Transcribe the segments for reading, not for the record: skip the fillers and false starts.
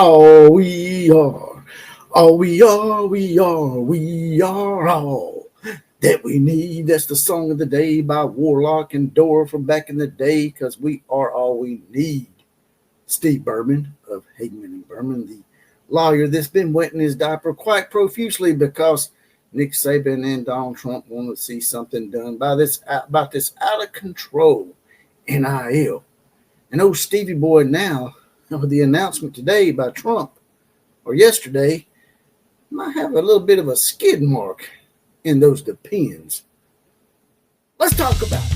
All we are, all we are, we are all that we need. That's the song of the day by Warlock and Dora from back in the day, because we are all we need. Steve Berman of Hagman and Berman, the lawyer that's been wetting his diaper quite profusely because Nick Saban and Donald Trump want to see something done about this out of control NIL. And old Stevie Boy now, with the announcement today by Trump, or yesterday, might have a little bit of a skid mark in those depends. Let's talk about it.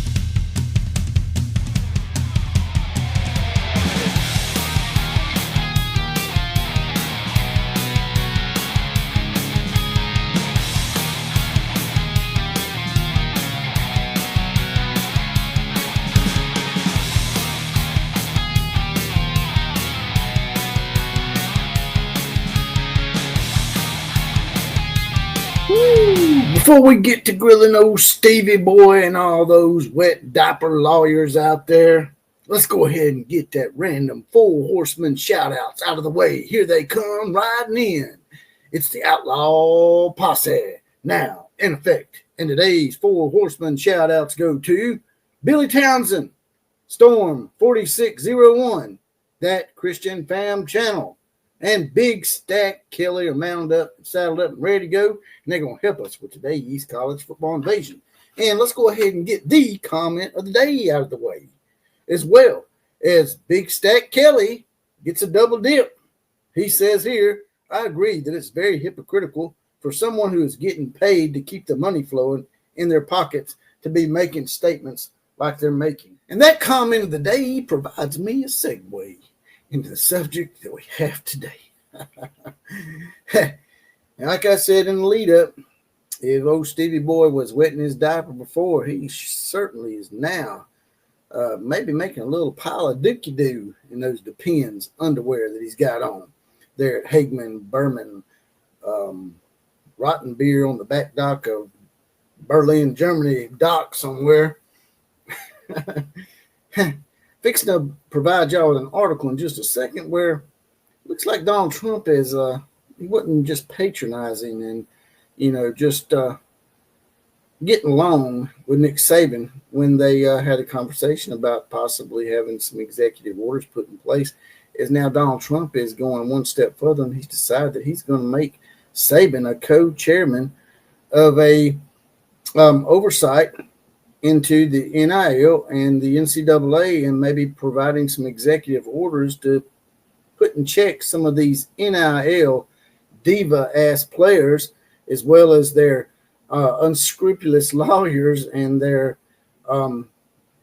Before we get to grilling old Stevie Boy and all those wet diaper lawyers out there, let's go ahead and get that random four horseman shout-outs out of the way. Here they come riding in. It's the Outlaw Posse, now in effect. And today's four horseman shout-outs go to Billy Townsend, Storm 4601, That Christian Fam Channel, and Big Stack Kelly are mounted up, saddled up, and ready to go. And they're going to help us with today's college football invasion. And let's go ahead and get the comment of the day out of the way, as well as Big Stack Kelly gets a double dip. He says here, I agree that it's very hypocritical for someone who is getting paid to keep the money flowing in their pockets to be making statements like they're making. And that comment of the day provides me a segue into the subject that we have today. Like I said in the lead up, if old Stevie Boy was wetting his diaper before, he certainly is now maybe making a little pile of dookie-doo in those Depends underwear that he's got on there at Hagman, Berman, rotten beer on the back dock of Berlin, Germany dock somewhere. Fixing to provide y'all with an article in just a second where it looks like Donald Trump is he wasn't just patronizing and just getting along with Nick Saban when they had a conversation about possibly having some executive orders put in place. Is now Donald Trump is going one step further, and he's decided that he's going to make Saban a co-chairman of a oversight into the NIL and the NCAA, and maybe providing some executive orders to put in check some of these NIL diva-ass players, as well as their unscrupulous lawyers and their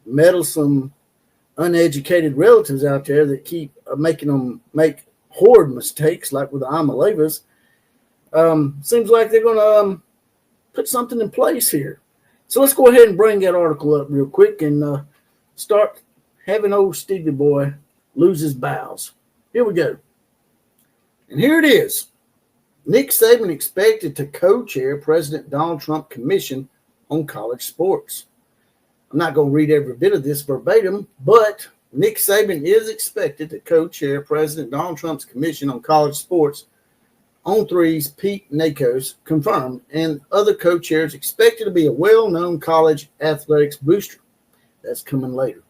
meddlesome, uneducated relatives out there that keep making them make horrid mistakes, like with the Amalevas. Seems like they're going to put something in place here. So let's go ahead and bring that article up real quick and start having old Stevie Boy lose his bowels. Here we go. And here it is. Nick Saban expected to co-chair President Donald Trump Commission on College Sports. I'm not going to read every bit of this verbatim, but Nick Saban is expected to co-chair President Donald Trump's Commission on College Sports. On threes, Pete Nakos confirmed, and other co-chairs expected to be a well-known college athletics booster. That's coming later.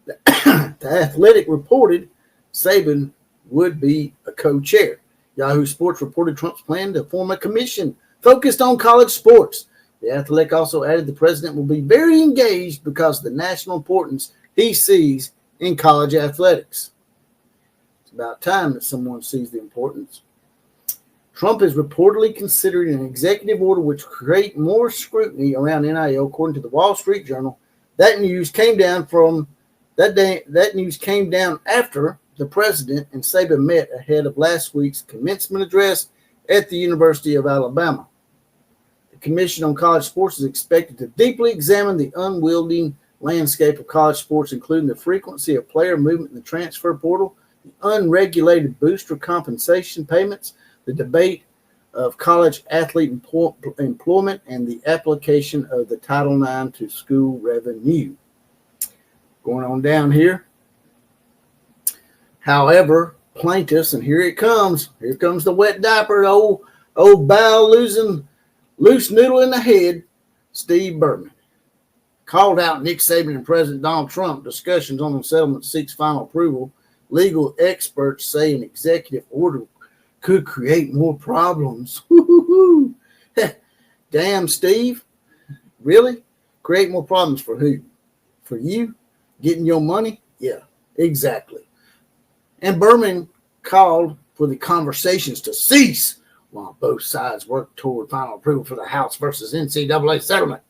The Athletic reported Saban would be a co-chair. Yahoo Sports reported Trump's plan to form a commission focused on college sports. The Athletic also added the president will be very engaged because of the national importance he sees in college athletics. It's about time that someone sees the importance. Trump is reportedly considering an executive order which would create more scrutiny around NIL, according to the Wall Street Journal. That news came down after the president and Saban met ahead of last week's commencement address at the University of Alabama. The Commission on College Sports is expected to deeply examine the unwieldy landscape of college sports, including the frequency of player movement in the transfer portal, the unregulated booster compensation payments, the debate of college athlete employment, and the application of the Title IX to school revenue. Going on down here. However, plaintiffs, and here it comes. Here comes the wet diaper, old bowel losing loose noodle in the head, Steve Berman. Called out Nick Saban and President Donald Trump. Discussions on the settlement seeks final approval. Legal experts say an executive order could create more problems. Damn, Steve. Really? Create more problems for who? For you? Getting your money? Yeah, exactly. And Berman called for the conversations to cease while both sides work toward final approval for the House versus NCAA settlement.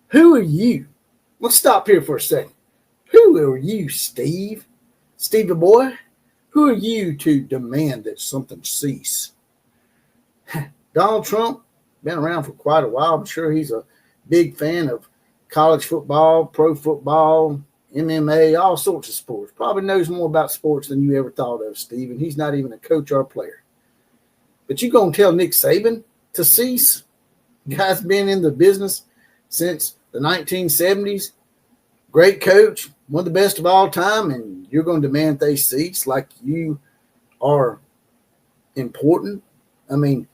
Who are you? Let's stop here for a second. Who are you, Steve? Stevie boy? Who are you to demand that something cease? Donald Trump, been around for quite a while. I'm sure he's a big fan of college football, pro football, MMA, all sorts of sports. Probably knows more about sports than you ever thought of, Steve, and he's not even a coach or a player. But you going to tell Nick Saban to cease? The guy's been in the business since the 1970s. Great coach, one of the best of all time, and you're going to demand they cease like you are important? I mean,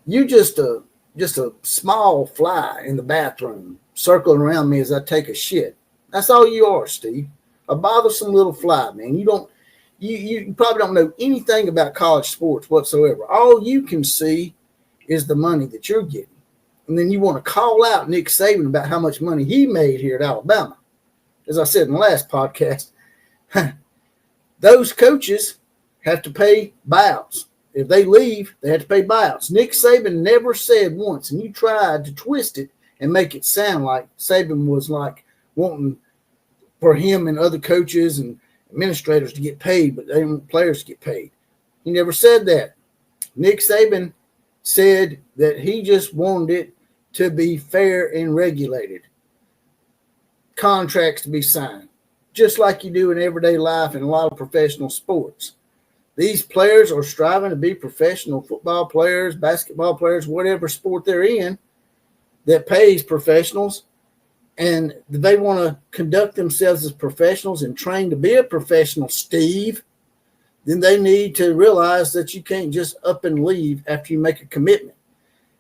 you just a small fly in the bathroom circling around me as I take a shit. That's all you are, Steve. A bothersome little fly, man. You probably don't know anything about college sports whatsoever. All you can see is the money that you're getting. And then you want to call out Nick Saban about how much money he made here at Alabama. As I said in the last podcast, those coaches have to pay buyouts. If they leave, they have to pay buyouts. Nick Saban never said once, and you tried to twist it and make it sound like Saban was like wanting for him and other coaches and administrators to get paid, but they want players to get paid. He never said that. Nick Saban said that he just wanted it to be fair and regulated. Contracts to be signed, just like you do in everyday life in a lot of professional sports. These players are striving to be professional football players, basketball players, whatever sport they're in that pays professionals, and they want to conduct themselves as professionals and train to be a professional, Steve. Then they need to realize that you can't just up and leave after you make a commitment.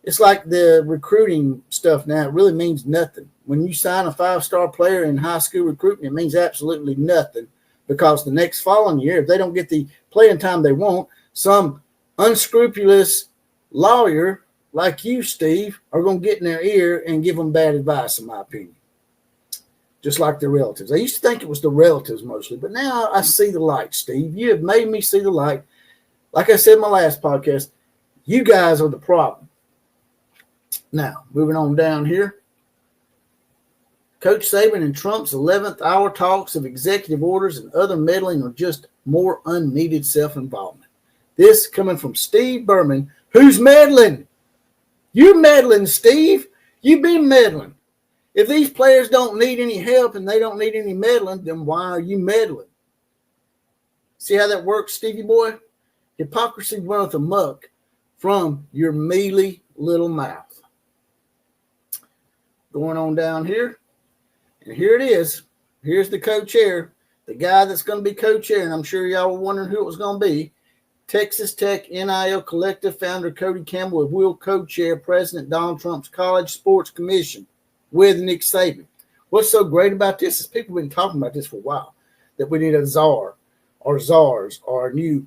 It's like the recruiting stuff now. It really means nothing. When you sign a 5-star player in high school recruiting, it means absolutely nothing, because the next following year, if they don't get the playing time they want, some unscrupulous lawyer like you, Steve, are going to get in their ear and give them bad advice, in my opinion. Just like the relatives. I used to think it was the relatives mostly, but now I see the light, Steve. You have made me see the light. Like I said in my last podcast, you guys are the problem. Now, moving on down here. Coach Saban and Trump's 11th hour talks of executive orders and other meddling are just more unneeded self-involvement. This coming from Steve Berman, who's meddling. You're meddling, Steve. You've been meddling. If these players don't need any help and they don't need any meddling, then why are you meddling? See how that works, Stevie boy? Hypocrisy runneth amok from your mealy little mouth. Going on down here. And here it is. Here's the co-chair, the guy that's going to be co-chair, and I'm sure y'all were wondering who it was going to be. Texas Tech NIL Collective founder Cody Campbell will co-chair President Donald Trump's College Sports Commission with Nick Saban. What's so great about this is people have been talking about this for a while, that we need a czar or czars or a new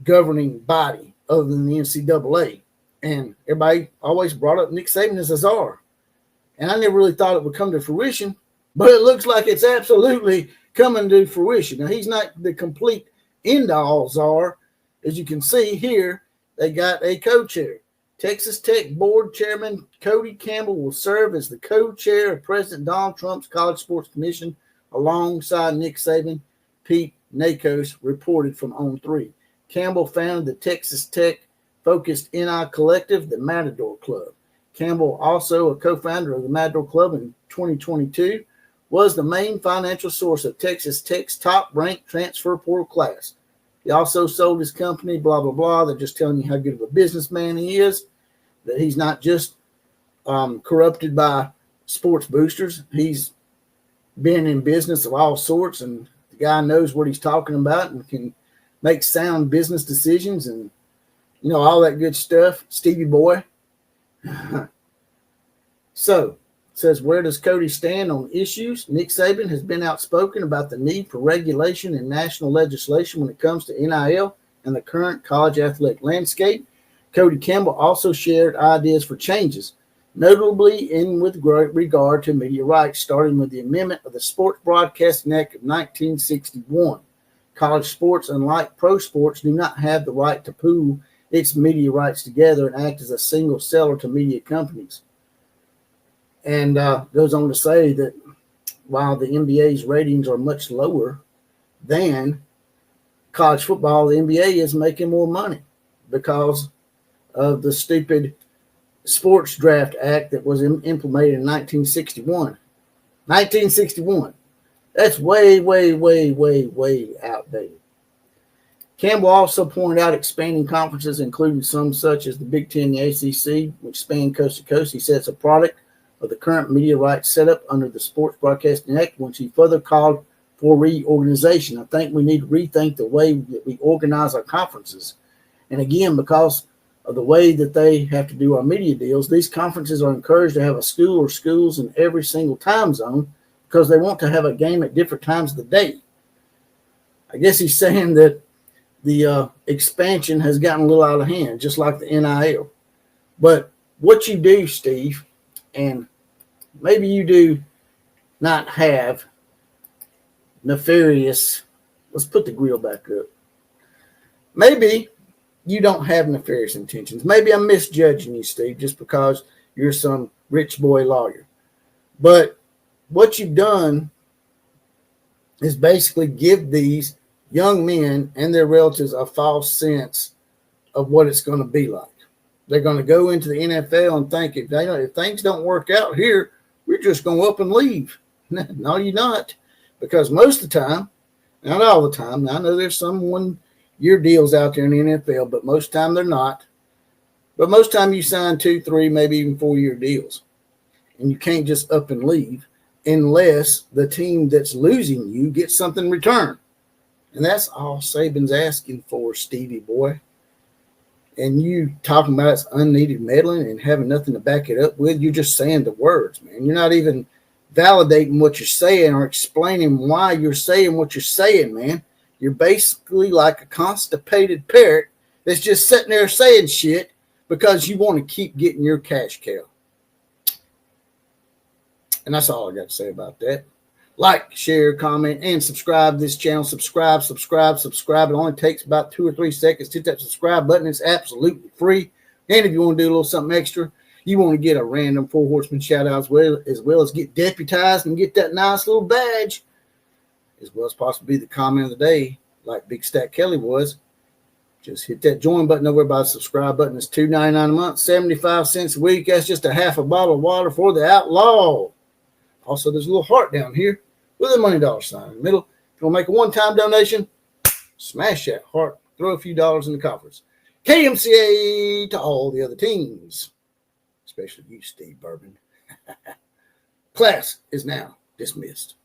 governing body other than the NCAA. And everybody always brought up Nick Saban as a czar. And I never really thought it would come to fruition, but it looks like it's absolutely coming to fruition. Now, he's not the complete end-all czar. As you can see here, they got a co-chair. Texas Tech Board Chairman Cody Campbell will serve as the co-chair of President Donald Trump's College Sports Commission alongside Nick Saban. Pete Nakos reported from On3. Campbell founded the Texas Tech-focused NI Collective, the Matador Club. Campbell, also a co-founder of the Matador Club in 2022, was the main financial source of Texas Tech's top-ranked transfer portal class. He also sold his company, blah, blah, blah. They're just telling you how good of a businessman he is, that he's not just corrupted by sports boosters. He's been in business of all sorts, and the guy knows what he's talking about and can make sound business decisions and, all that good stuff. Stevie boy. So, it says, where does Cody stand on issues? Nick Saban has been outspoken about the need for regulation and national legislation when it comes to NIL and the current college athletic landscape. Cody Campbell also shared ideas for changes, notably with regard to media rights, starting with the amendment of the Sports Broadcasting Act of 1961. College sports, unlike pro sports, do not have the right to pool its media rights together and act as a single seller to media companies. And goes on to say that while the NBA's ratings are much lower than college football, the NBA is making more money because of the stupid Sports Draft Act that was implemented in 1961. 1961. That's way, way, way, way, way outdated. Campbell also pointed out expanding conferences, including some such as the Big Ten and the ACC, which span coast to coast. He said it's a product of the current media rights setup under the Sports Broadcasting Act, which he further called for reorganization. I think we need to rethink the way that we organize our conferences. And again, because of the way that they have to do our media deals, these conferences are encouraged to have a school or schools in every single time zone because they want to have a game at different times of the day. I guess he's saying that the expansion has gotten a little out of hand, just like the NIL. But what you do, Steve, and maybe you do not have nefarious, let's put the grill back up. Maybe you don't have nefarious intentions. Maybe I'm misjudging you, Steve, just because you're some rich boy lawyer. But what you've done is basically give these young men and their relatives a false sense of what it's going to be like. They're going to go into the NFL and think if things don't work out here, we're just going to up and leave. No, you're not. Because most of the time, not all the time, I know there's some 1-year deals out there in the NFL, but most of the time they're not. But most of the time you sign 2, 3, maybe even 4-year deals. And you can't just up and leave unless the team that's losing you gets something in return. And that's all Saban's asking for, Stevie boy. And you talking about it's unneeded meddling and having nothing to back it up with, you're just saying the words, man. You're not even validating what you're saying or explaining why you're saying what you're saying, man. You're basically like a constipated parrot that's just sitting there saying shit because you want to keep getting your cash cow. And that's all I got to say about that. Like, share, comment, and subscribe to this channel. Subscribe. It only takes about 2 or 3 seconds to hit that subscribe button. It's absolutely free. And if you want to do a little something extra, you want to get a random 4 Horsemen shout out as well as get deputized and get that nice little badge, as well as possibly be the comment of the day, like Big Stack Kelly was. Just hit that join button over by the subscribe button. It's $2.99 a month, 75 cents a week. That's just a half a bottle of water for the outlaw. Also, there's a little heart down here with a money dollar sign in the middle. If you want to make a one-time donation, smash that heart. Throw a few dollars in the coffers. KMCA to all the other teams, especially you, Steve Berman. Class is now dismissed.